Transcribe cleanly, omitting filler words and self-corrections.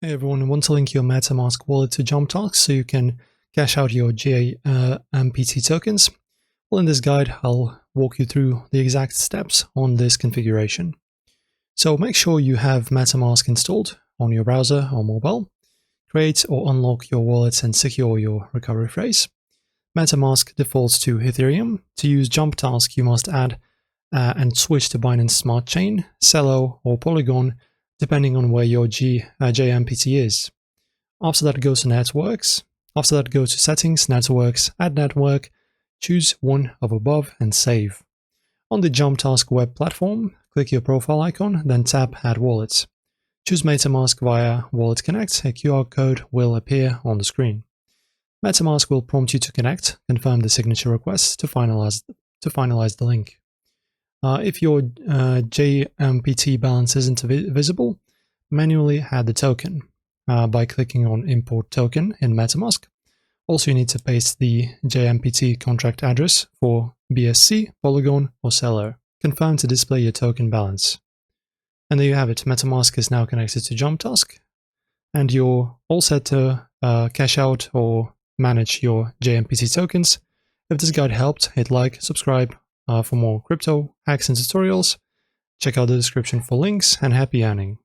Hey everyone, I want to link your Metamask wallet to JumpTask so you can cash out your JMPT tokens. Well, in this guide, I'll walk you through the exact steps on this configuration. So make sure you have Metamask installed on your browser or mobile. Create or unlock your wallets and secure your recovery phrase. Metamask defaults to Ethereum. To use JumpTask, you must add and switch to Binance Smart Chain, Celo, or Polygon, depending on where your JMPT is. After that, go to Networks. After that, go to Settings, Networks, Add Network, choose one of above and save. On the JumpTask web platform, click your profile icon, then tap Add Wallets. Choose Metamask via Wallet Connect. A QR code will appear on the screen. Metamask will prompt you to connect, confirm the signature request to finalize the link. If your JMPT balance isn't visible, manually add the token by clicking on Import Token in Metamask. Also, you need to paste the JMPT contract address for BSC, Polygon, or Celo. Confirm to display your token balance. And there you have it. Metamask is now connected to JumpTask, and you're all set to cash out or manage your JMPT tokens. If this guide helped, hit like, subscribe. For more crypto hacks and tutorials, check out the description for links, and happy earning.